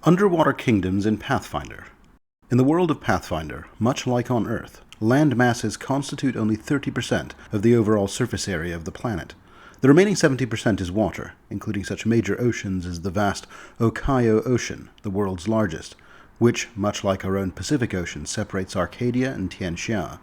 Underwater Kingdoms in Pathfinder. In the world of Pathfinder, much like on Earth, land masses constitute only 30% of the overall surface area of the planet. The remaining 70% is water, including such major oceans as the vast Okayo Ocean, the world's largest, which, much like our own Pacific Ocean, separates Arcadia and Tianxia,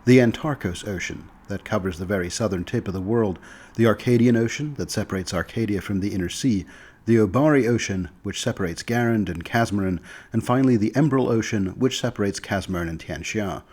the Antarctic Ocean, that covers the very southern tip of the world, the Arcadian Ocean, that separates Arcadia from the inner sea, the Obari Ocean, which separates Garand and Casmarin, and finally the Emerald Ocean, which separates Casmarin and Tianxia.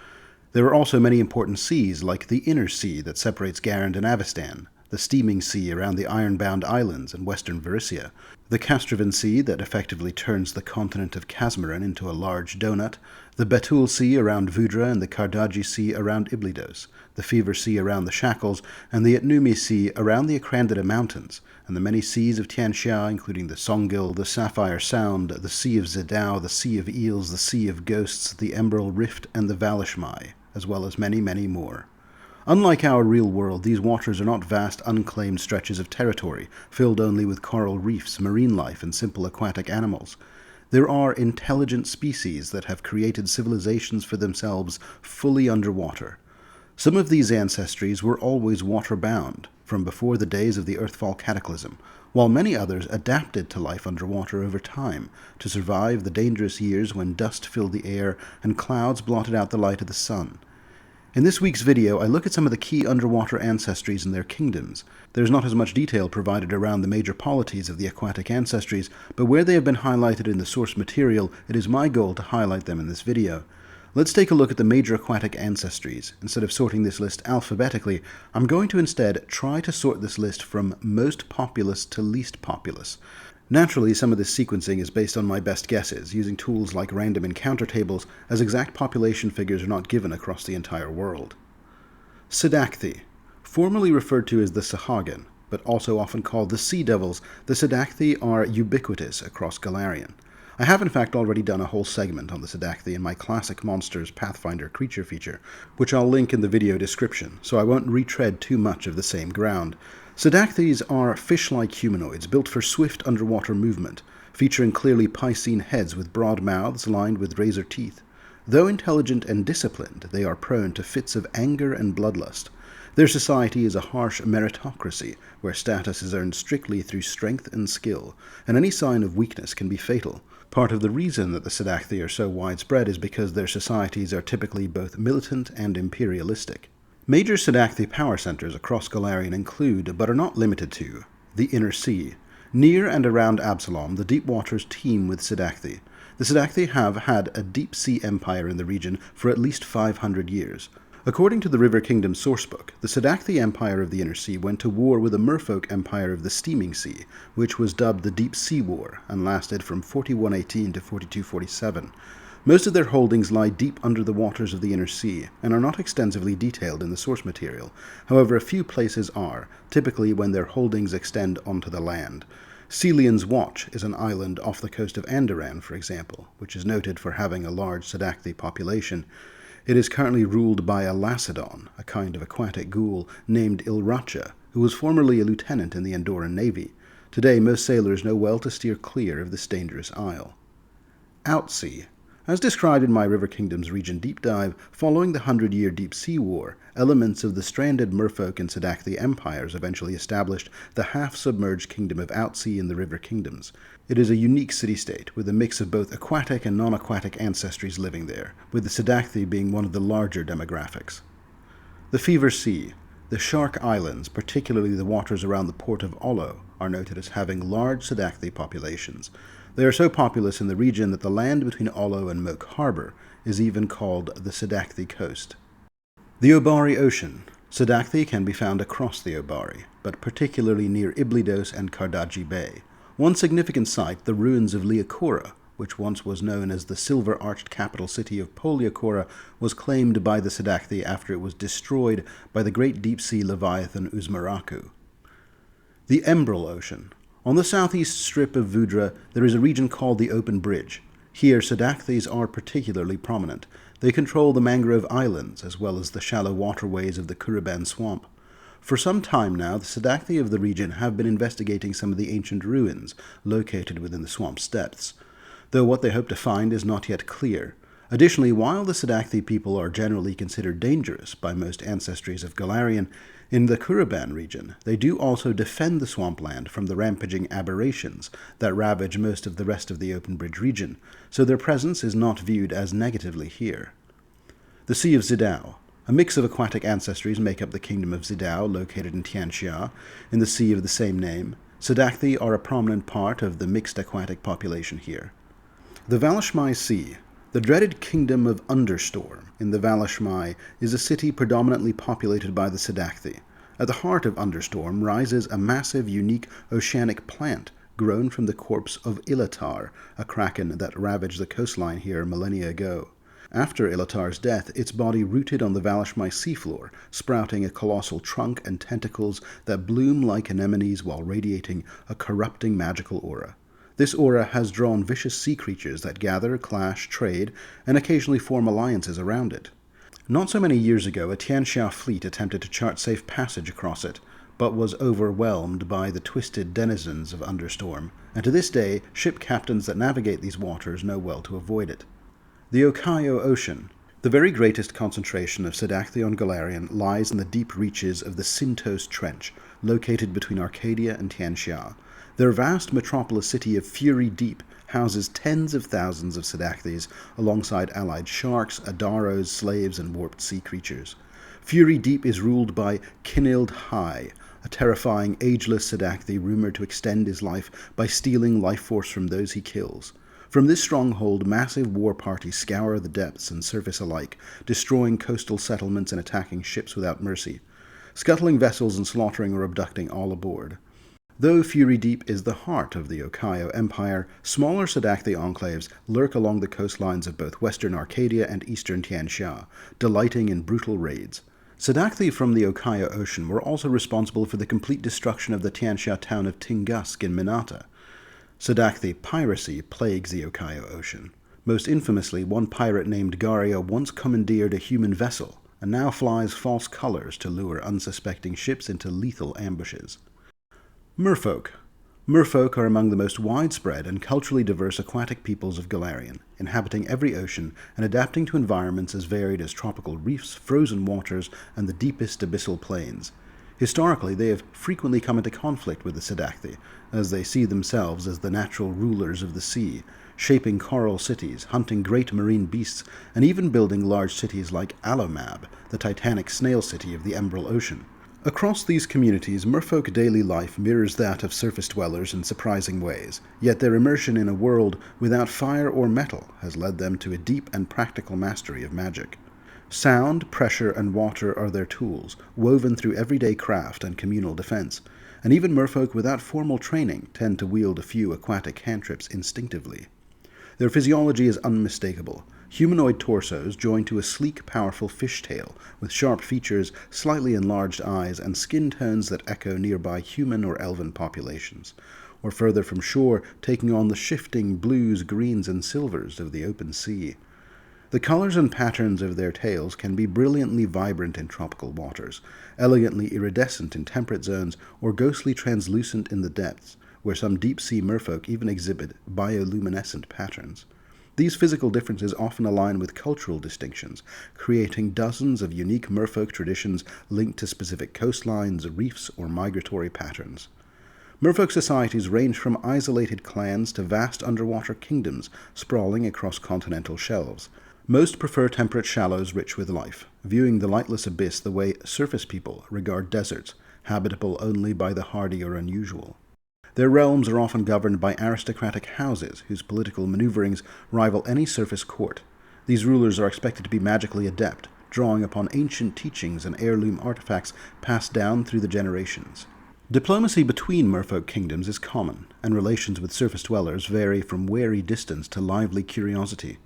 There are also many important seas, like the Inner Sea that separates Garand and Avestan, the Steaming Sea around the Ironbound Islands and western Varissia, the Castrovan Sea that effectively turns the continent of Casmarin into a large donut, the Betul Sea around Vudra and the Kardaji Sea around Iblidos, the Fever Sea around the Shackles, and the Etnumi Sea around the Akrandida Mountains, and the many seas of Tianxia, including the Songil, the Sapphire Sound, the Sea of Zedao, the Sea of Eels, the Sea of Ghosts, the Emerald Rift, and the Valishmai, as well as many, many more. Unlike our real world, these waters are not vast, unclaimed stretches of territory, filled only with coral reefs, marine life, and simple aquatic animals. There are intelligent species that have created civilizations for themselves fully underwater. Some of these ancestries were always water-bound, from before the days of the Earthfall Cataclysm, while many others adapted to life underwater over time, to survive the dangerous years when dust filled the air and clouds blotted out the light of the sun. In this week's video, I look at some of the key underwater ancestries and their kingdoms. There's not as much detail provided around the major polities of the aquatic ancestries, but where they have been highlighted in the source material, it is my goal to highlight them in this video. Let's take a look at the major aquatic ancestries. Instead of sorting this list alphabetically, I'm going to instead try to sort this list from most populous to least populous. Naturally, some of this sequencing is based on my best guesses, using tools like random encounter tables, as exact population figures are not given across the entire world. Sedacthy. Formerly referred to as the Sahagin, but also often called the Sea Devils, the Sedacthy are ubiquitous across Golarion. I have in fact already done a whole segment on the Sedacthy in my Classic Monsters Pathfinder creature feature, which I'll link in the video description, so I won't retread too much of the same ground. Sedacthys are fish-like humanoids built for swift underwater movement, featuring clearly piscine heads with broad mouths lined with razor teeth. Though intelligent and disciplined, they are prone to fits of anger and bloodlust. Their society is a harsh meritocracy, where status is earned strictly through strength and skill, and any sign of weakness can be fatal. Part of the reason that the Sedacthy are so widespread is because their societies are typically both militant and imperialistic. Major Sedacthy power centers across Golarion include, but are not limited to, the Inner Sea. Near and around Absalom, the deep waters teem with Sedacthy. The Sedacthy have had a deep sea empire in the region for at least 500 years. According to the River Kingdom sourcebook, the Sedacthy Empire of the Inner Sea went to war with the Merfolk Empire of the Steaming Sea, which was dubbed the Deep Sea War, and lasted from 4118 to 4247. Most of their holdings lie deep under the waters of the Inner Sea, and are not extensively detailed in the source material. However, a few places are, typically when their holdings extend onto the land. Celian's Watch is an island off the coast of Andoran, for example, which is noted for having a large Sedacthy population. It is currently ruled by a Lacedon, a kind of aquatic ghoul, named Ilracha, who was formerly a lieutenant in the Andoran Navy. Today, most sailors know well to steer clear of this dangerous isle. Outsea. As described in my River Kingdoms region deep dive, following the 100-year Deep Sea War, elements of the stranded Merfolk and Sedacthy empires eventually established the half-submerged kingdom of Outsea in the River Kingdoms. It is a unique city-state, with a mix of both aquatic and non-aquatic ancestries living there, with the Sedacthy being one of the larger demographics. The Fever Sea. The Shark Islands, particularly the waters around the port of Olo, are noted as having large Sedacthy populations. They are so populous in the region that the land between Olo and Moke Harbor is even called the Sedacthy Coast. The Obari Ocean. Sedacthy can be found across the Obari, but particularly near Iblidos and Kardaji Bay. One significant site, the ruins of Liakora, which once was known as the silver-arched capital city of Poliakora, was claimed by the Sedacthy after it was destroyed by the great deep-sea leviathan Uzmaraku. The Emerald Ocean. On the southeast strip of Vudra, there is a region called the Open Bridge. Here, Sedacthys are particularly prominent. They control the mangrove islands, as well as the shallow waterways of the Kuruban Swamp. For some time now, the Sedacthy of the region have been investigating some of the ancient ruins located within the swamp's depths. though what they hope to find is not yet clear. Additionally, while the Sedacthy people are generally considered dangerous by most ancestries of Golarion, in the Kuruban region, they do also defend the swampland from the rampaging aberrations that ravage most of the rest of the Open Bridge region, so their presence is not viewed as negatively here. The Sea of Zidao. A mix of aquatic ancestries make up the Kingdom of Zidao, located in Tianxia, in the sea of the same name. Sedacthy are a prominent part of the mixed aquatic population here. The Valashmai Sea. The dreaded Kingdom of Understorm in the Valashmai is a city predominantly populated by the Sedacthy. At the heart of Understorm rises a massive, unique oceanic plant grown from the corpse of Ilatar, a kraken that ravaged the coastline here millennia ago. After Ilatar's death, its body rooted on the Valashmai seafloor, sprouting a colossal trunk and tentacles that bloom like anemones while radiating a corrupting magical aura. This aura has drawn vicious sea creatures that gather, clash, trade, and occasionally form alliances around it. Not so many years ago, a Tianxia fleet attempted to chart safe passage across it, but was overwhelmed by the twisted denizens of Understorm, and to this day, ship captains that navigate these waters know well to avoid it. The Okayo Ocean. The very greatest concentration of Sedacthy on Golarion lies in the deep reaches of the Sintos Trench, located between Arcadia and Tianxia. Their vast metropolis city of Fury Deep houses tens of thousands of Sedacthys alongside allied sharks, Adaros, slaves, and warped sea creatures. Fury Deep is ruled by Kinild High, a terrifying, ageless Sedacthy rumored to extend his life by stealing life force from those he kills. From this stronghold, massive war parties scour the depths and surface alike, destroying coastal settlements and attacking ships without mercy, scuttling vessels and slaughtering or abducting all aboard. Though Fury Deep is the heart of the Okayo Empire, smaller Sedacthy enclaves lurk along the coastlines of both western Arcadia and eastern Tianxia, delighting in brutal raids. Sedacthy from the Okayo Ocean were also responsible for the complete destruction of the Tianxia town of Tingusk in Minata. Sedacthy piracy plagues the Okayo Ocean. Most infamously, one pirate named Garia once commandeered a human vessel, and now flies false colors to lure unsuspecting ships into lethal ambushes. Merfolk. Merfolk are among the most widespread and culturally diverse aquatic peoples of Golarion, inhabiting every ocean and adapting to environments as varied as tropical reefs, frozen waters, and the deepest abyssal plains. Historically, they have frequently come into conflict with the Sedacthy, as they see themselves as the natural rulers of the sea, shaping coral cities, hunting great marine beasts, and even building large cities like Alomab, the titanic snail city of the Emerald Ocean. Across these communities, merfolk daily life mirrors that of surface dwellers in surprising ways, yet their immersion in a world without fire or metal has led them to a deep and practical mastery of magic. Sound, pressure, and water are their tools, woven through everyday craft and communal defense, and even merfolk without formal training tend to wield a few aquatic cantrips instinctively. Their physiology is unmistakable. Humanoid torsos joined to a sleek, powerful fishtail, with sharp features, slightly enlarged eyes, and skin tones that echo nearby human or elven populations, or further from shore, taking on the shifting blues, greens, and silvers of the open sea. The colors and patterns of their tails can be brilliantly vibrant in tropical waters, elegantly iridescent in temperate zones, or ghostly translucent in the depths, where some deep-sea merfolk even exhibit bioluminescent patterns. These physical differences often align with cultural distinctions, creating dozens of unique merfolk traditions linked to specific coastlines, reefs, or migratory patterns. Merfolk societies range from isolated clans to vast underwater kingdoms sprawling across continental shelves. Most prefer temperate shallows rich with life, viewing the lightless abyss the way surface people regard deserts, habitable only by the hardy or unusual. Their realms are often governed by aristocratic houses whose political maneuverings rival any surface court. These rulers are expected to be magically adept, drawing upon ancient teachings and heirloom artifacts passed down through the generations. Diplomacy between merfolk kingdoms is common, and relations with surface dwellers vary from wary distance to lively curiosity.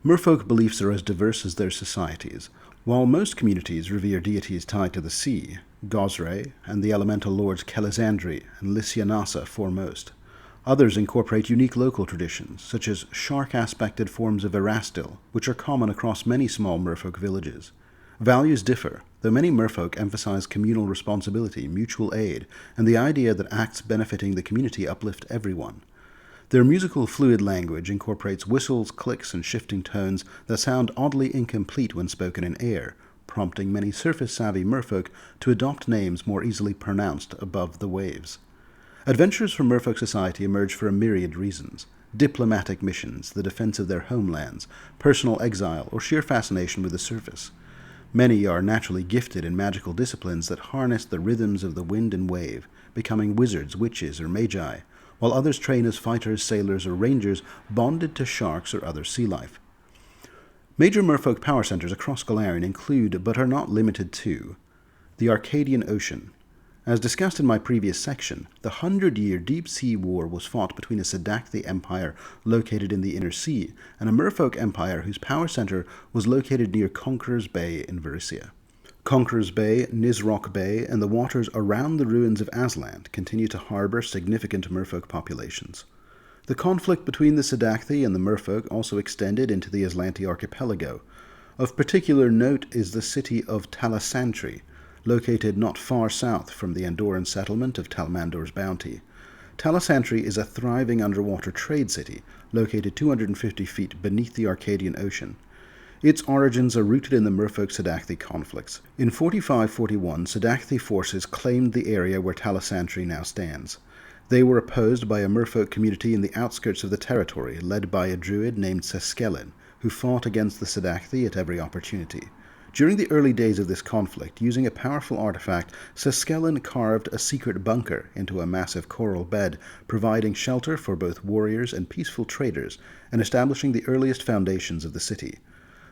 Merfolk beliefs are as diverse as their societies. While most communities revere deities tied to the sea, Gosre and the elemental lords Kelizandri and Lysianassa foremost, others incorporate unique local traditions, such as shark-aspected forms of Erastil, which are common across many small merfolk villages. Values differ, though many merfolk emphasize communal responsibility, mutual aid, and the idea that acts benefiting the community uplift everyone. Their musical fluid language incorporates whistles, clicks, and shifting tones that sound oddly incomplete when spoken in air, prompting many surface-savvy merfolk to adopt names more easily pronounced above the waves. Adventurers from merfolk society emerge for a myriad reasons: diplomatic missions, the defense of their homelands, personal exile, or sheer fascination with the surface. Many are naturally gifted in magical disciplines that harness the rhythms of the wind and wave, becoming wizards, witches, or magi, while others train as fighters, sailors, or rangers bonded to sharks or other sea life. Major merfolk power centers across Golarion include, but are not limited to, the Arcadian Ocean. As discussed in my previous section, the 100-year deep-sea war was fought between a Sedacthy empire located in the Inner Sea and a merfolk empire whose power center was located near Conqueror's Bay in Varissia. Conqueror's Bay, Nizrock Bay, and the waters around the ruins of Aslan continue to harbor significant merfolk populations. The conflict between the Sedacthy and the merfolk also extended into the Aslanti archipelago. Of particular note is the city of Talasantri, located not far south from the Andorran settlement of Talmandor's Bounty. Talasantri is a thriving underwater trade city, located 250 feet beneath the Arcadian Ocean. Its origins are rooted in the Merfolk-Sedacthy conflicts. In 4541, Sedacthy forces claimed the area where Talasantri now stands. They were opposed by a merfolk community in the outskirts of the territory, led by a druid named Cecaelia, who fought against the Sedacthy at every opportunity. During the early days of this conflict, using a powerful artifact, Cecaelia carved a secret bunker into a massive coral bed, providing shelter for both warriors and peaceful traders, and establishing the earliest foundations of the city.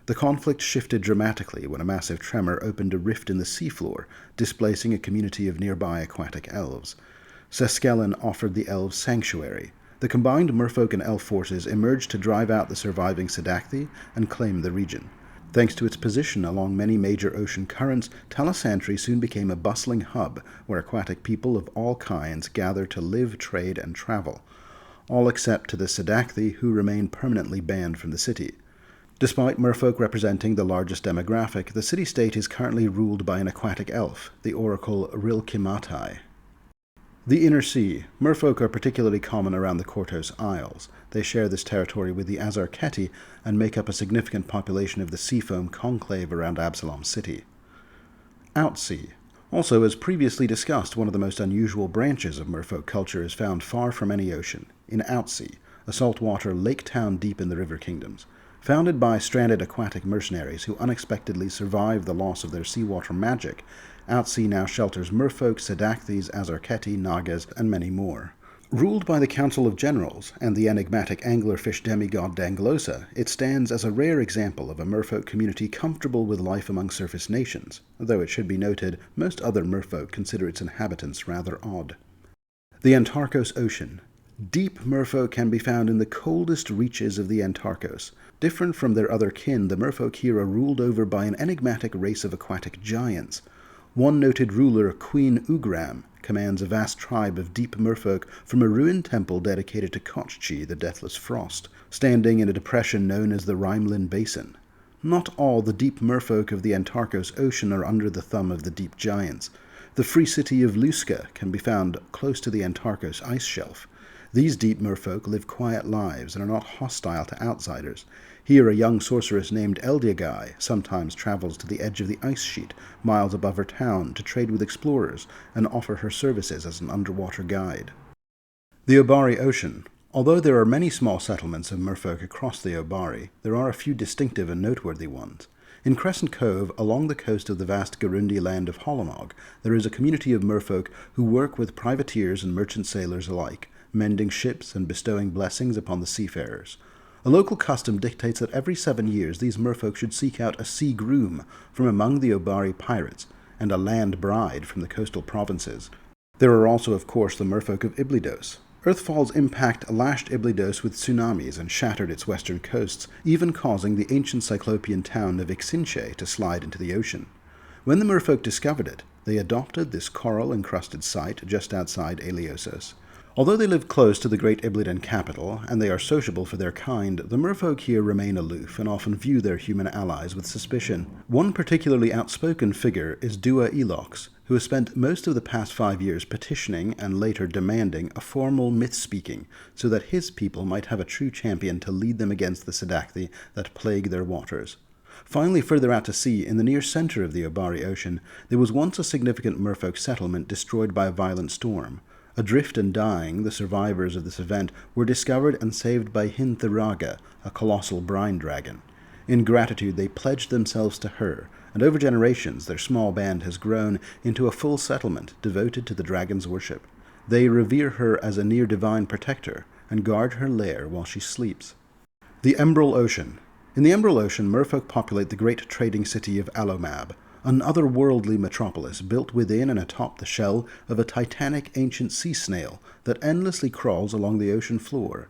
The conflict shifted dramatically when a massive tremor opened a rift in the seafloor, displacing a community of nearby aquatic elves. Cecaelia offered the elves sanctuary. The combined merfolk and elf forces emerged to drive out the surviving Sedacthy and claim the region. Thanks to its position along many major ocean currents, Talasantri soon became a bustling hub where aquatic people of all kinds gather to live, trade, and travel, all except to the Sedacthy, who remain permanently banned from the city. Despite merfolk representing the largest demographic, the city-state is currently ruled by an aquatic elf, the oracle Rilkimatai. The Inner Sea. Merfolk are particularly common around the Kortos Isles. They share this territory with the Azarketi and make up a significant population of the seafoam conclave around Absalom City. Outsea. Also, as previously discussed, one of the most unusual branches of merfolk culture is found far from any ocean, in Outsea, a saltwater lake town deep in the River Kingdoms. Founded by stranded aquatic mercenaries who unexpectedly survived the loss of their seawater magic, Outsea now shelters merfolk, Sedacthys, Azarketi, Nagas, and many more. Ruled by the Council of Generals and the enigmatic anglerfish demigod Danglosa, it stands as a rare example of a merfolk community comfortable with life among surface nations, though it should be noted most other merfolk consider its inhabitants rather odd. The Antarctos Ocean. Deep merfolk can be found in the coldest reaches of the Antarctos. Different from their other kin, the merfolk here are ruled over by an enigmatic race of aquatic giants. One noted ruler, Queen Ugram, commands a vast tribe of deep merfolk from a ruined temple dedicated to Kochchi, the Deathless Frost, standing in a depression known as the Rhimelin Basin. Not all the deep merfolk of the Antarctos Ocean are under the thumb of the deep giants. The free city of Luska can be found close to the Antarctos ice shelf. These deep merfolk live quiet lives and are not hostile to outsiders. Here a young sorceress named Eldiagai sometimes travels to the edge of the ice sheet, miles above her town, to trade with explorers and offer her services as an underwater guide. The Obari Ocean. Although there are many small settlements of merfolk across the Obari, there are a few distinctive and noteworthy ones. In Crescent Cove, along the coast of the vast Garundi land of Holonog, there is a community of merfolk who work with privateers and merchant sailors alike, mending ships and bestowing blessings upon the seafarers. A local custom dictates that every 7 years these merfolk should seek out a sea groom from among the Obari pirates, and a land bride from the coastal provinces. There are also, of course, the merfolk of Iblidos. Earthfall's impact lashed Iblidos with tsunamis and shattered its western coasts, even causing the ancient Cyclopean town of Ixinche to slide into the ocean. When the merfolk discovered it, they adopted this coral-encrusted site just outside Eliosos. Although they live close to the great Iblidan capital, and they are sociable for their kind, the merfolk here remain aloof and often view their human allies with suspicion. One particularly outspoken figure is Dua Elox, who has spent most of the past 5 years petitioning and later demanding a formal myth-speaking so that his people might have a true champion to lead them against the Sedacthy that plague their waters. Finally, further out to sea, in the near center of the Obari Ocean, there was once a significant merfolk settlement destroyed by a violent storm. Adrift and dying, the survivors of this event were discovered and saved by Hintharaga, a colossal brine dragon. In gratitude, they pledged themselves to her, and over generations their small band has grown into a full settlement devoted to the dragon's worship. They revere her as a near-divine protector, and guard her lair while she sleeps. The Emerald Ocean. In the Emerald Ocean, merfolk populate the great trading city of Alomab, an otherworldly metropolis built within and atop the shell of a titanic ancient sea snail that endlessly crawls along the ocean floor.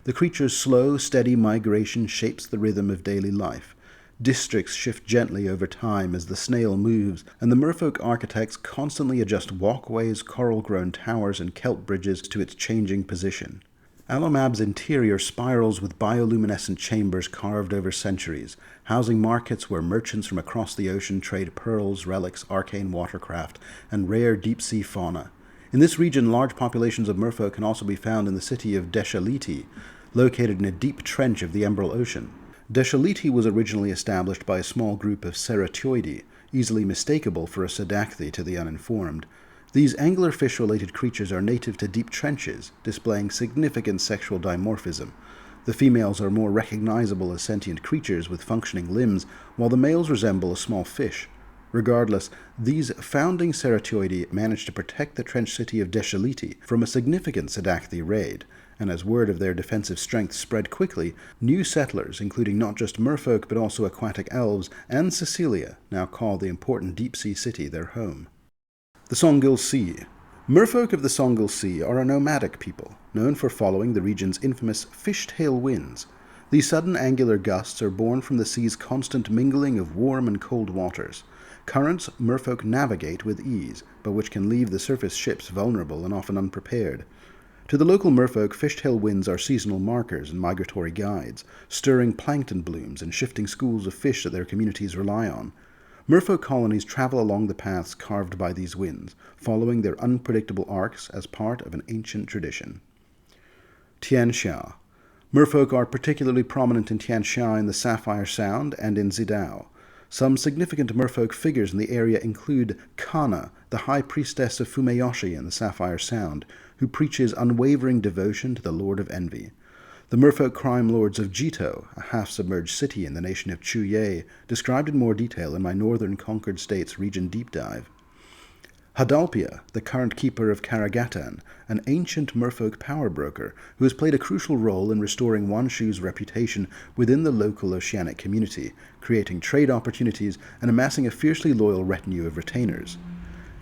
The creature's slow, steady migration shapes the rhythm of daily life. Districts shift gently over time as the snail moves, and the merfolk architects constantly adjust walkways, coral-grown towers, and kelp bridges to its changing position. Alomab's interior spirals with bioluminescent chambers carved over centuries, housing markets where merchants from across the ocean trade pearls, relics, arcane watercraft, and rare deep-sea fauna. In this region, large populations of merfolk can also be found in the city of Deshaliti, located in a deep trench of the Emerald Ocean. Deshaliti was originally established by a small group of ceratioidae, easily mistakable for a Sedacthy to the uninformed. These anglerfish-related creatures are native to deep trenches, displaying significant sexual dimorphism. The females are more recognizable as sentient creatures with functioning limbs, while the males resemble a small fish. Regardless, these founding ceratioidae managed to protect the trench city of Deshaliti from a significant Sedacthy raid, and as word of their defensive strength spread quickly, new settlers, including not just merfolk but also aquatic elves, and Cecaelia, now call the important deep-sea city their home. The Songil Sea. Merfolk of the Songil Sea are a nomadic people, known for following the region's infamous fishtail winds. These sudden angular gusts are born from the sea's constant mingling of warm and cold waters. Currents merfolk navigate with ease, but which can leave the surface ships vulnerable and often unprepared. To the local merfolk, fishtail winds are seasonal markers and migratory guides, stirring plankton blooms and shifting schools of fish that their communities rely on. Merfolk colonies travel along the paths carved by these winds, following their unpredictable arcs as part of an ancient tradition. Tianxia. Merfolk are particularly prominent in Tianxia in the Sapphire Sound and in Zidao. Some significant merfolk figures in the area include Kana, the high priestess of Fumeyoshi in the Sapphire Sound, who preaches unwavering devotion to the Lord of Envy. The merfolk crime lords of Jito, a half-submerged city in the nation of Chuye, described in more detail in my Northern Conquered States region deep dive. Hadalpia, the current keeper of Karagatan, an ancient merfolk power broker who has played a crucial role in restoring Wanshu's reputation within the local oceanic community, creating trade opportunities and amassing a fiercely loyal retinue of retainers.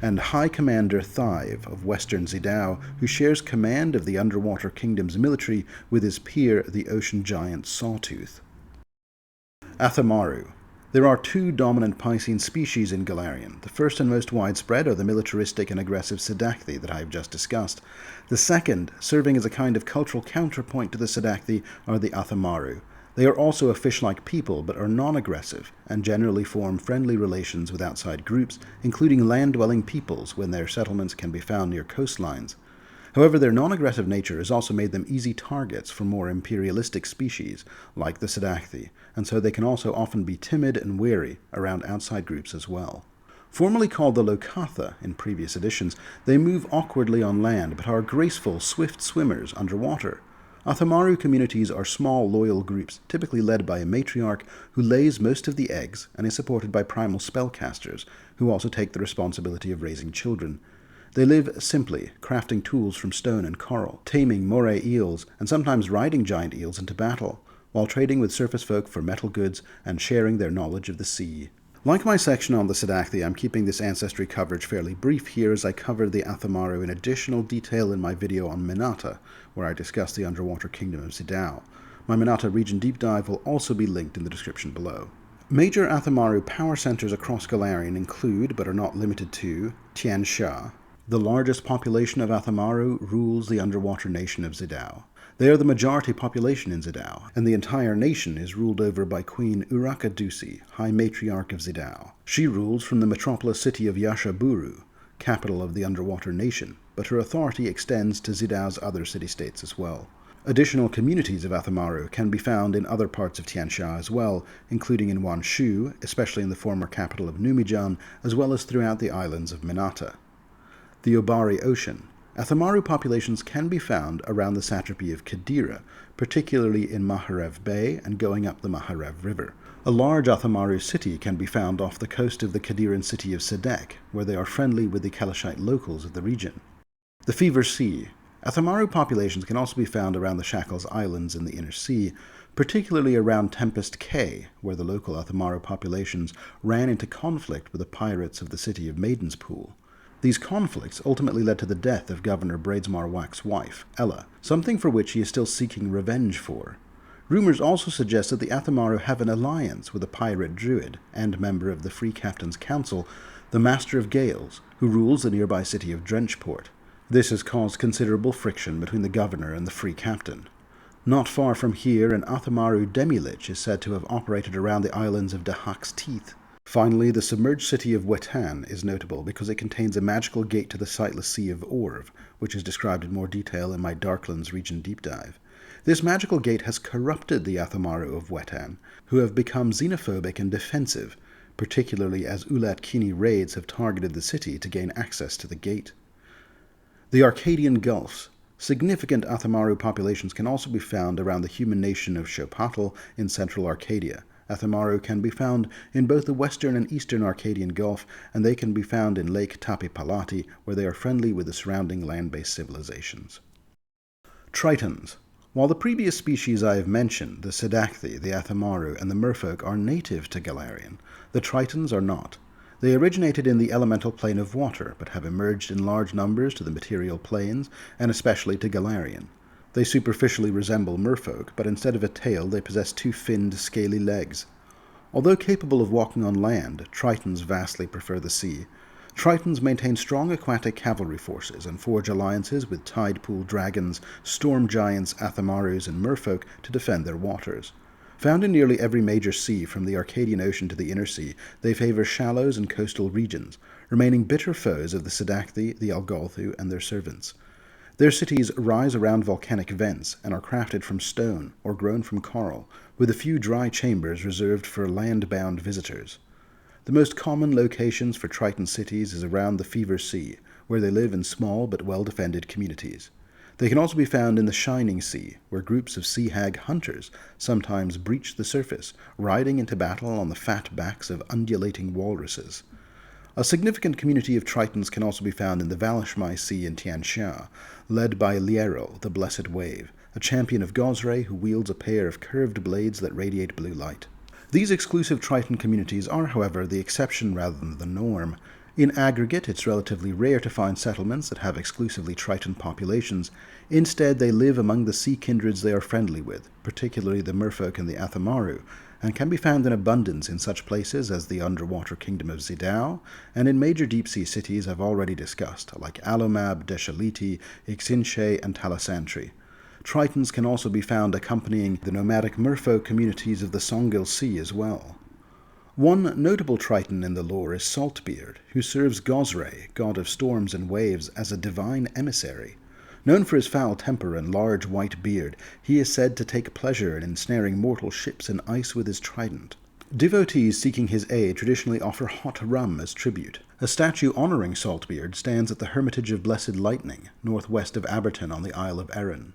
And High Commander Thive of Western Zidao, who shares command of the Underwater Kingdom's military with his peer, the ocean giant Sawtooth. Athamaru. There are two dominant Piscine species in Golarion. The first and most widespread are the militaristic and aggressive Sedacthy that I have just discussed. The second, serving as a kind of cultural counterpoint to the Sedacthy, are the Athamaru. They are also a fish-like people, but are non-aggressive, and generally form friendly relations with outside groups, including land-dwelling peoples when their settlements can be found near coastlines. However, their non-aggressive nature has also made them easy targets for more imperialistic species, like the Sedacthy, and so they can also often be timid and wary around outside groups as well. Formerly called the Lokatha in previous editions, they move awkwardly on land, but are graceful, swift swimmers underwater. Athamaru communities are small, loyal groups, typically led by a matriarch who lays most of the eggs and is supported by primal spellcasters, who also take the responsibility of raising children. They live simply, crafting tools from stone and coral, taming moray eels, and sometimes riding giant eels into battle, while trading with surface folk for metal goods and sharing their knowledge of the sea. Like my section on the Sedacthy, I'm keeping this ancestry coverage fairly brief here as I cover the Athamaru in additional detail in my video on Minata, where I discuss the underwater kingdom of Zidao. My Minata region deep dive will also be linked in the description below. Major Athamaru power centers across Golarion include, but are not limited to, Tianxia, The largest population of Athamaru rules the underwater nation of Zidao. They are the majority population in Zidao, and the entire nation is ruled over by Queen Urakadusi, High Matriarch of Zidao. She rules from the metropolis city of Yashaburu, capital of the underwater nation, but her authority extends to Zidao's other city-states as well. Additional communities of Athamaru can be found in other parts of Tianxia as well, including in Wanshu, especially in the former capital of Numijan, as well as throughout the islands of Minata. The Obari Ocean. Athamaru populations can be found around the satrapy of Kadira, particularly in Maharev Bay and going up the Maharev River. A large Athamaru city can be found off the coast of the Kadiran city of Sedek, where they are friendly with the Kelishite locals of the region. The Fever Sea. Athamaru populations can also be found around the Shackles Islands in the Inner Sea, particularly around Tempest Cay, where the local Athamaru populations ran into conflict with the pirates of the city of Maiden's Pool. These conflicts ultimately led to the death of Governor Bradesmarwak's wife, Ella, something for which he is still seeking revenge for. Rumors also suggest that the Athamaru have an alliance with a pirate druid and member of the Free Captain's Council, the Master of Gales, who rules the nearby city of Drenchport. This has caused considerable friction between the governor and the Free Captain. Not far from here, an Athamaru demi-lich is said to have operated around the islands of Dahak's Teeth. Finally, the submerged city of Wetan is notable because it contains a magical gate to the sightless sea of Orv, which is described in more detail in my Darklands region deep dive. This magical gate has corrupted the Athamaru of Wetan, who have become xenophobic and defensive, particularly as Ulat-kini raids have targeted the city to gain access to the gate. The Arcadian Gulfs. Significant Athamaru populations can also be found around the human nation of Shopatl in central Arcadia. Athamaru can be found in both the western and eastern Arcadian Gulf, and they can be found in Lake Tapipalati, where they are friendly with the surrounding land-based civilizations. Tritons. While the previous species I have mentioned, the Sedacthy, the Athamaru, and the Merfolk, are native to Golarion, the Tritons are not. They originated in the elemental plane of water, but have emerged in large numbers to the material planes, and especially to Golarion. They superficially resemble merfolk, but instead of a tail they possess two finned, scaly legs. Although capable of walking on land, Tritons vastly prefer the sea. Tritons maintain strong aquatic cavalry forces and forge alliances with tide pool dragons, storm giants, Athamarus, and merfolk to defend their waters. Found in nearly every major sea from the Arcadian Ocean to the Inner Sea, they favor shallows and coastal regions, remaining bitter foes of the Sedacthy, the Algolthu, and their servants. Their cities rise around volcanic vents and are crafted from stone or grown from coral, with a few dry chambers reserved for land-bound visitors. The most common locations for Triton cities is around the Fever Sea, where they live in small but well-defended communities. They can also be found in the Shining Sea, where groups of sea hag hunters sometimes breach the surface, riding into battle on the fat backs of undulating walruses. A significant community of Tritons can also be found in the Valishmai Sea in Tianxia, led by Liero, the Blessed Wave, a champion of Gosrae who wields a pair of curved blades that radiate blue light. These exclusive Triton communities are, however, the exception rather than the norm. In aggregate, it's relatively rare to find settlements that have exclusively Triton populations. Instead, they live among the sea kindreds they are friendly with, particularly the Merfolk and the Athamaru, and can be found in abundance in such places as the underwater kingdom of Zidao, and in major deep-sea cities I've already discussed, like Alomab, Deshaliti, Ixinche, and Talasantri. Tritons can also be found accompanying the nomadic merfolk communities of the Songil Sea as well. One notable Triton in the lore is Saltbeard, who serves Gosrae, god of storms and waves, as a divine emissary. Known for his foul temper and large white beard, he is said to take pleasure in ensnaring mortal ships in ice with his trident. Devotees seeking his aid traditionally offer hot rum as tribute. A statue honoring Saltbeard stands at the Hermitage of Blessed Lightning, northwest of Aberton on the Isle of Arran.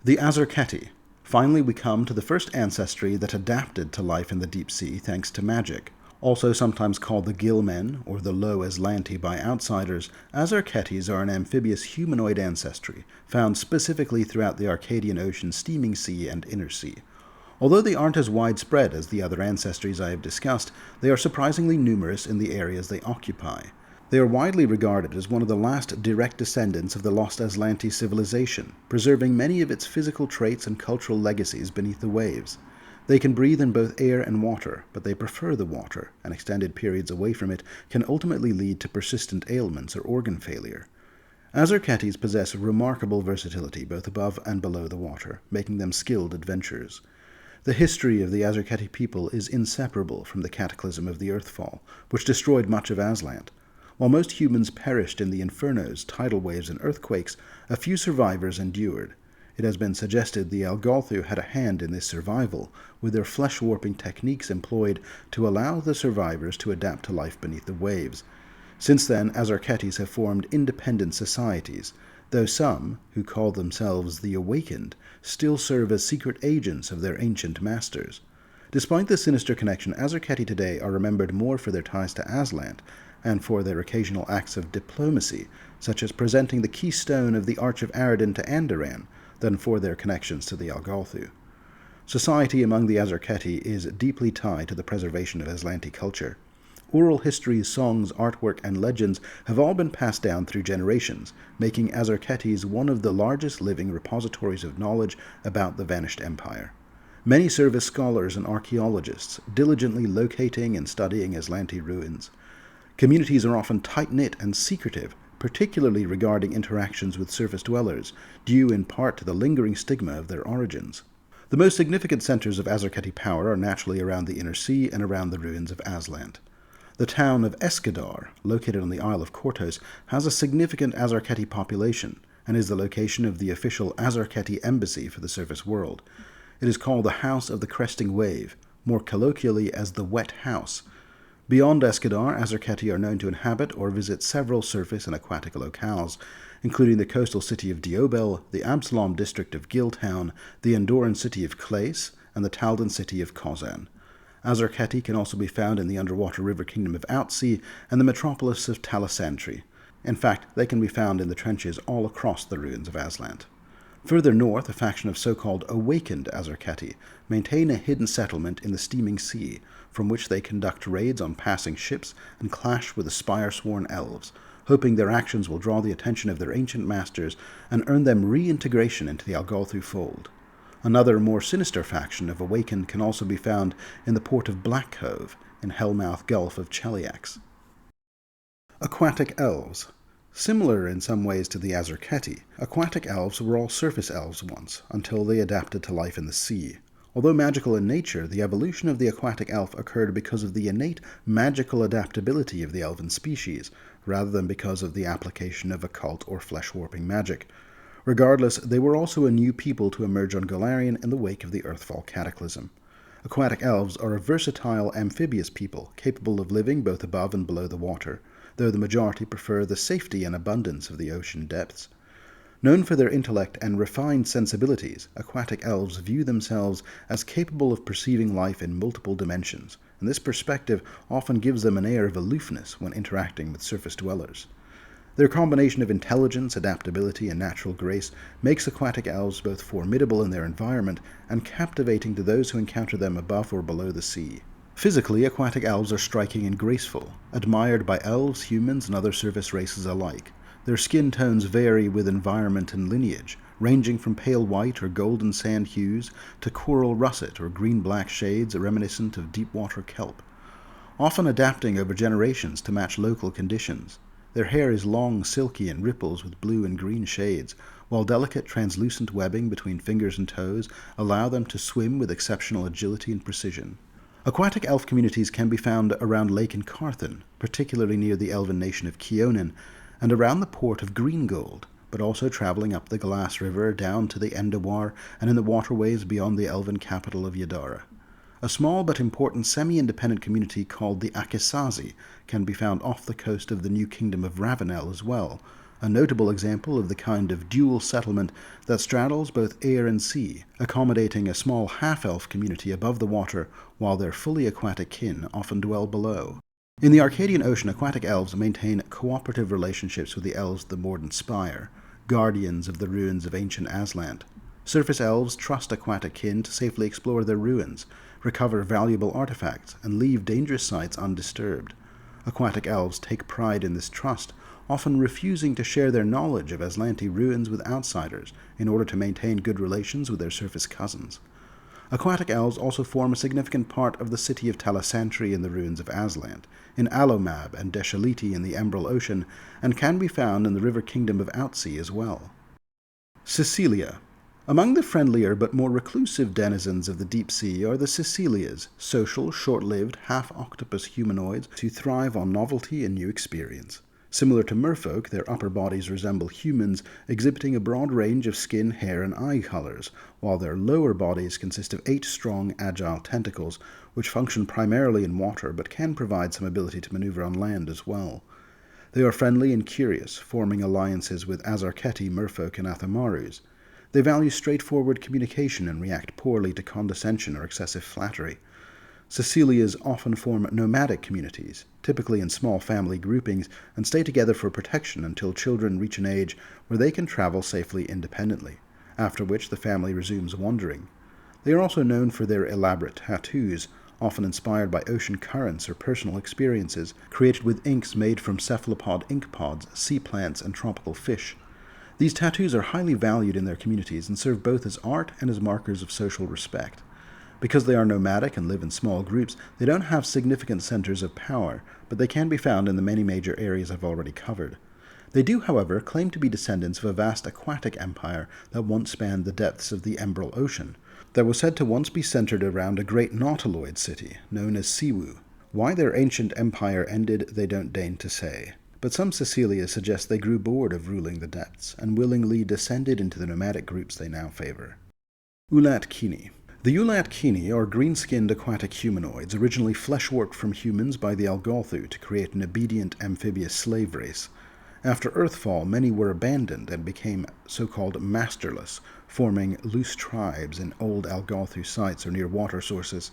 The Azarketi. Finally, we come to the first ancestry that adapted to life in the deep sea thanks to magic. Also sometimes called the Gillmen, or the Low Aslanti by outsiders, Azarketis are an amphibious humanoid ancestry, found specifically throughout the Arcadian Ocean steaming sea and inner sea. Although they aren't as widespread as the other ancestries I have discussed, they are surprisingly numerous in the areas they occupy. They are widely regarded as one of the last direct descendants of the lost Aslanti civilization, preserving many of its physical traits and cultural legacies beneath the waves. They can breathe in both air and water, but they prefer the water, and extended periods away from it can ultimately lead to persistent ailments or organ failure. Azarketis possess remarkable versatility both above and below the water, making them skilled adventurers. The history of the Azarketi people is inseparable from the cataclysm of the Earthfall, which destroyed much of Aslant. While most humans perished in the infernos, tidal waves, and earthquakes, a few survivors endured. It has been suggested the Algolthu had a hand in this survival, with their flesh-warping techniques employed to allow the survivors to adapt to life beneath the waves. Since then, Azarketis have formed independent societies, though some, who call themselves the Awakened, still serve as secret agents of their ancient masters. Despite this sinister connection, Azarketi today are remembered more for their ties to Aslant, and for their occasional acts of diplomacy, such as presenting the keystone of the Arch of Aradin to Andoran, than for their connections to the Algolthu. Society among the Azarketi is deeply tied to the preservation of Aslanti culture. Oral histories, songs, artwork, and legends have all been passed down through generations, making Azarketis one of the largest living repositories of knowledge about the vanished empire. Many serve as scholars and archaeologists, diligently locating and studying Aslanti ruins. Communities are often tight-knit and secretive, particularly regarding interactions with surface dwellers, due in part to the lingering stigma of their origins. The most significant centers of Azarketi power are naturally around the Inner Sea and around the ruins of Aslant. The town of Escadar, located on the Isle of Kortos, has a significant Azarketi population, and is the location of the official Azarketi embassy for the surface world. It is called the House of the Cresting Wave, more colloquially as the Wet House. Beyond Escadar, Azarketi are known to inhabit or visit several surface and aquatic locales, including the coastal city of Diobel, the Absalom district of Giltown, the Andoran city of Clace, and the Taldan city of Kozan. Azarketi can also be found in the underwater river kingdom of Outsea and the metropolis of Talisantri. In fact, they can be found in the trenches all across the ruins of Aslant. Further north, a faction of so-called awakened Azarketi maintain a hidden settlement in the steaming sea, from which they conduct raids on passing ships and clash with the spire-sworn elves, hoping their actions will draw the attention of their ancient masters and earn them reintegration into the Algolthu fold. Another, more sinister faction of Awakened can also be found in the port of Black Cove, in Hellmouth Gulf of Cheliax. Aquatic Elves. Similar in some ways to the Azarketi, aquatic elves were all surface elves once, until they adapted to life in the sea. Although magical in nature, the evolution of the aquatic elf occurred because of the innate magical adaptability of the elven species, rather than because of the application of occult or flesh-warping magic. Regardless, they were also a new people to emerge on Golarion in the wake of the Earthfall cataclysm. Aquatic elves are a versatile amphibious people, capable of living both above and below the water, though the majority prefer the safety and abundance of the ocean depths. Known for their intellect and refined sensibilities, aquatic elves view themselves as capable of perceiving life in multiple dimensions, and this perspective often gives them an air of aloofness when interacting with surface dwellers. Their combination of intelligence, adaptability, and natural grace makes aquatic elves both formidable in their environment and captivating to those who encounter them above or below the sea. Physically, aquatic elves are striking and graceful, admired by elves, humans, and other surface races alike. Their skin tones vary with environment and lineage, ranging from pale white or golden sand hues to coral russet or green-black shades reminiscent of deep-water kelp, often adapting over generations to match local conditions. Their hair is long, silky, and ripples with blue and green shades, while delicate translucent webbing between fingers and toes allow them to swim with exceptional agility and precision. Aquatic elf communities can be found around Lake Carthen, particularly near the elven nation of Keonan, and around the port of Greengold, but also traveling up the Glass River down to the Endawar and in the waterways beyond the elven capital of Yadara. A small but important semi-independent community called the Akisazi can be found off the coast of the new kingdom of Ravenel as well, a notable example of the kind of dual settlement that straddles both air and sea, accommodating a small half-elf community above the water while their fully aquatic kin often dwell below. In the Arcadian Ocean, aquatic elves maintain cooperative relationships with the elves of the Mordant Spire, guardians of the ruins of ancient Aslant. Surface elves trust aquatic kin to safely explore their ruins, recover valuable artifacts, and leave dangerous sites undisturbed. Aquatic elves take pride in this trust, often refusing to share their knowledge of Aslanti ruins with outsiders in order to maintain good relations with their surface cousins. Aquatic elves also form a significant part of the city of Talasantri in the ruins of Aslant, in Alomab and Deshaliti in the Emerald Ocean, and can be found in the river kingdom of Outsea as well. Cecaelia. Among the friendlier but more reclusive denizens of the deep sea are the Cecaelias, social, short-lived, half-octopus humanoids who thrive on novelty and new experience. Similar to merfolk, their upper bodies resemble humans, exhibiting a broad range of skin, hair, and eye colors, while their lower bodies consist of 8 strong, agile tentacles, which function primarily in water but can provide some ability to maneuver on land as well. They are friendly and curious, forming alliances with Azarketi, merfolk, and Athamarus. They value straightforward communication and react poorly to condescension or excessive flattery. Cecaelias often form nomadic communities, typically in small family groupings, and stay together for protection until children reach an age where they can travel safely independently, after which the family resumes wandering. They are also known for their elaborate tattoos, often inspired by ocean currents or personal experiences, created with inks made from cephalopod ink pods, sea plants, and tropical fish. These tattoos are highly valued in their communities and serve both as art and as markers of social respect. Because they are nomadic and live in small groups, they don't have significant centers of power, but they can be found in the many major areas I've already covered. They do, however, claim to be descendants of a vast aquatic empire that once spanned the depths of the Emerald Ocean, that was said to once be centered around a great nautiloid city, known as Siwu. Why their ancient empire ended, they don't deign to say. But some Cecaelia suggest they grew bored of ruling the depths, and willingly descended into the nomadic groups they now favor. Ulat-kini. The Ulat-kini are green-skinned aquatic humanoids, originally flesh-warped from humans by the Algolthu to create an obedient amphibious slave race. After Earthfall, many were abandoned and became so-called masterless, forming loose tribes in old Algolthu sites or near water sources.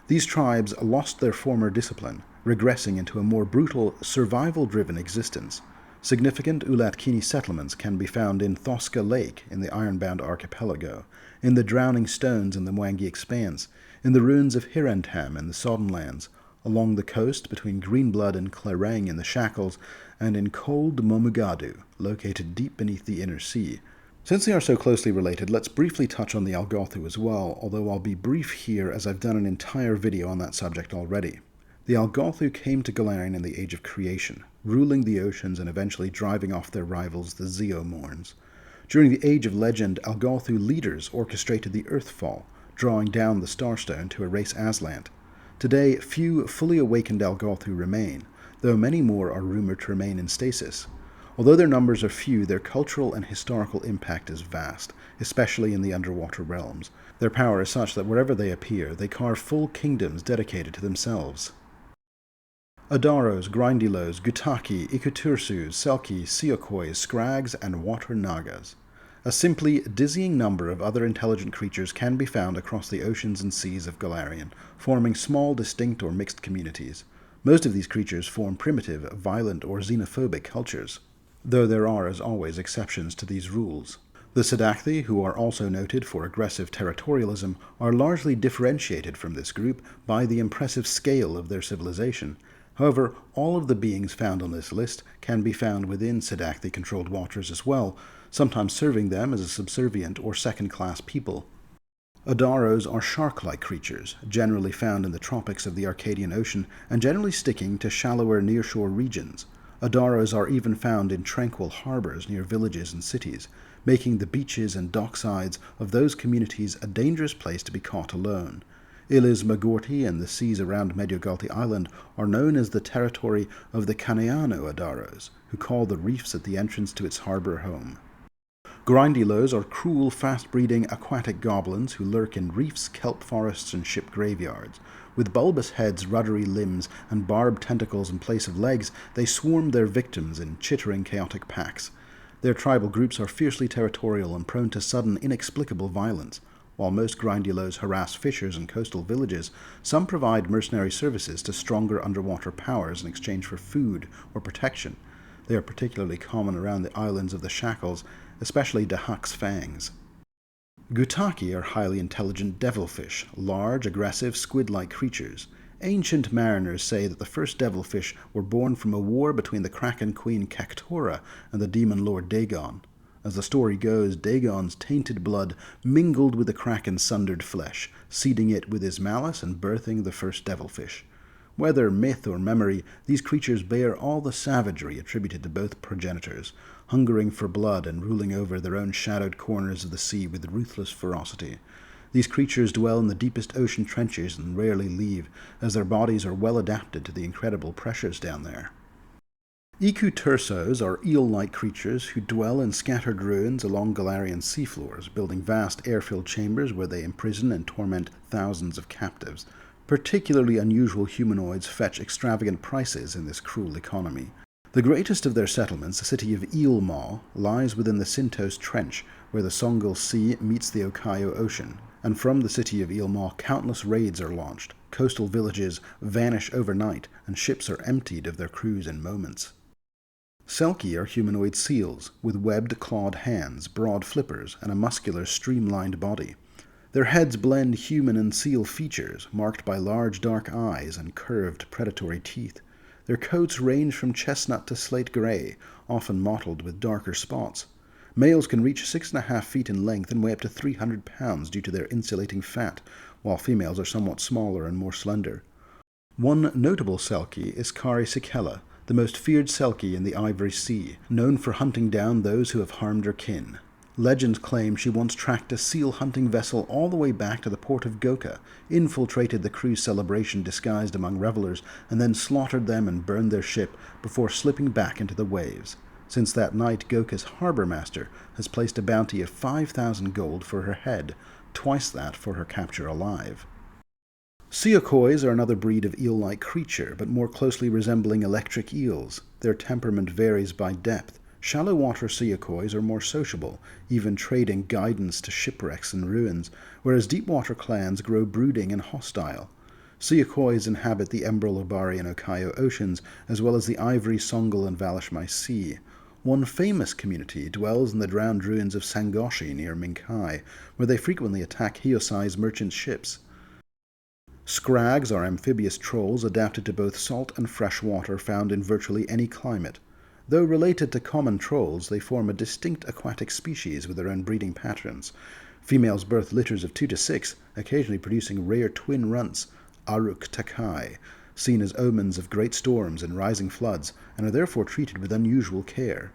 These tribes lost their former discipline, regressing into a more brutal, survival-driven existence. Significant Ulat-kini settlements can be found in Thoska Lake in the Ironbound Archipelago, in the Drowning Stones in the Mwangi Expanse, in the ruins of Hirantam in the Soddenlands, along the coast between Greenblood and Clareng in the Shackles, and in cold Momugadu, located deep beneath the inner sea. Since they are so closely related, let's briefly touch on the Algolthu as well, although I'll be brief here as I've done an entire video on that subject already. The Algolthu came to Golarion in the Age of Creation, ruling the oceans and eventually driving off their rivals, the Zeomorns. During the Age of Legend, Algolthu leaders orchestrated the Earthfall, drawing down the Starstone to erase Aslant. Today, few fully awakened Algolthu remain, though many more are rumored to remain in stasis. Although their numbers are few, their cultural and historical impact is vast, especially in the underwater realms. Their power is such that wherever they appear, they carve full kingdoms dedicated to themselves. Adaros, Grindylos, Gutaki, Ikutursus, Selki, Siokois, Scrags, and Water Nagas. A simply dizzying number of other intelligent creatures can be found across the oceans and seas of Golarion, forming small, distinct, or mixed communities. Most of these creatures form primitive, violent, or xenophobic cultures, though there are, as always, exceptions to these rules. The Sedacthy, who are also noted for aggressive territorialism, are largely differentiated from this group by the impressive scale of their civilization. However, all of the beings found on this list can be found within Sedacthy-controlled waters as well, sometimes serving them as a subservient or second-class people. Adaros are shark-like creatures, generally found in the tropics of the Arcadian Ocean and generally sticking to shallower nearshore regions. Adaros are even found in tranquil harbors near villages and cities, making the beaches and docksides of those communities a dangerous place to be caught alone. Ilis Magorti and the seas around Mediogulti Island are known as the territory of the Kaneano Adaros, who call the reefs at the entrance to its harbor home. Grindylos are cruel, fast-breeding aquatic goblins who lurk in reefs, kelp forests, and ship graveyards. With bulbous heads, ruddery limbs, and barbed tentacles in place of legs, they swarm their victims in chittering, chaotic packs. Their tribal groups are fiercely territorial and prone to sudden, inexplicable violence. While most Grindylos harass fishers and coastal villages, some provide mercenary services to stronger underwater powers in exchange for food or protection. They are particularly common around the islands of the Shackles, especially Dahak's Fangs. Gutaki are highly intelligent devilfish, large, aggressive, squid-like creatures. Ancient mariners say that the first devilfish were born from a war between the Kraken Queen Cactora and the demon lord Dagon. As the story goes, Dagon's tainted blood mingled with the Kraken's sundered flesh, seeding it with his malice and birthing the first devilfish. Whether myth or memory, these creatures bear all the savagery attributed to both progenitors, hungering for blood and ruling over their own shadowed corners of the sea with ruthless ferocity. These creatures dwell in the deepest ocean trenches and rarely leave, as their bodies are well adapted to the incredible pressures down there. Ecutursos are eel-like creatures who dwell in scattered ruins along Golarion seafloors, building vast air-filled chambers where they imprison and torment thousands of captives. Particularly unusual humanoids fetch extravagant prices in this cruel economy. The greatest of their settlements, the city of Eelmaw, lies within the Sintos Trench, where the Songul Sea meets the Okayo Ocean, and from the city of Eelmaw countless raids are launched, coastal villages vanish overnight, and ships are emptied of their crews in moments. Selkie are humanoid seals, with webbed, clawed hands, broad flippers, and a muscular, streamlined body. Their heads blend human and seal features, marked by large dark eyes and curved, predatory teeth. Their coats range from chestnut to slate gray, often mottled with darker spots. Males can reach 6.5 feet in length and weigh up to 300 pounds due to their insulating fat, while females are somewhat smaller and more slender. One notable Selkie is Cecaelia, the most feared Selkie in the Ivory Sea, known for hunting down those who have harmed her kin. Legends claim she once tracked a seal-hunting vessel all the way back to the port of Goka, infiltrated the cruise celebration disguised among revelers, and then slaughtered them and burned their ship before slipping back into the waves. Since that night, Goka's harbour master has placed a bounty of 5,000 gold for her head, twice that for her capture alive. Cecaelia are another breed of eel-like creature, but more closely resembling electric eels. Their temperament varies by depth. Shallow water Cecaelia are more sociable, even trading guidance to shipwrecks and ruins, whereas deep water clans grow brooding and hostile. Cecaelia inhabit the Embro-Lobari and Okayo oceans, as well as the Ivory, Songul, and Valishmai Sea. One famous community dwells in the drowned ruins of Sangoshi near Minkai, where they frequently attack Hyosai's merchant ships. Scrags are amphibious trolls adapted to both salt and fresh water found in virtually any climate. Though related to common trolls, they form a distinct aquatic species with their own breeding patterns. Females birth litters of 2 to 6, occasionally producing rare twin runts, Aruk Takai, seen as omens of great storms and rising floods, and are therefore treated with unusual care.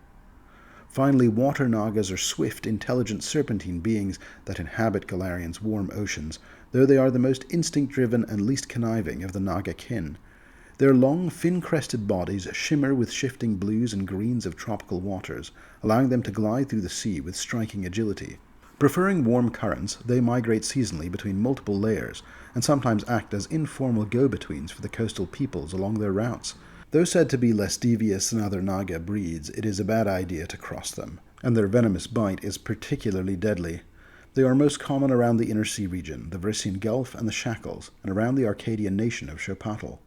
Finally, water nagas are swift, intelligent serpentine beings that inhabit Golarion's warm oceans, though they are the most instinct-driven and least conniving of the naga kin. Their long, fin-crested bodies shimmer with shifting blues and greens of tropical waters, allowing them to glide through the sea with striking agility. Preferring warm currents, they migrate seasonally between multiple layers, and sometimes act as informal go-betweens for the coastal peoples along their routes. Though said to be less devious than other naga breeds, it is a bad idea to cross them, and their venomous bite is particularly deadly. They are most common around the Inner Sea region, the Vrisian Gulf, and the Shackles, and around the Arcadian nation of Shopatl.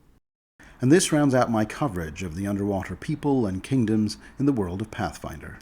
And this rounds out my coverage of the underwater people and kingdoms in the world of Pathfinder.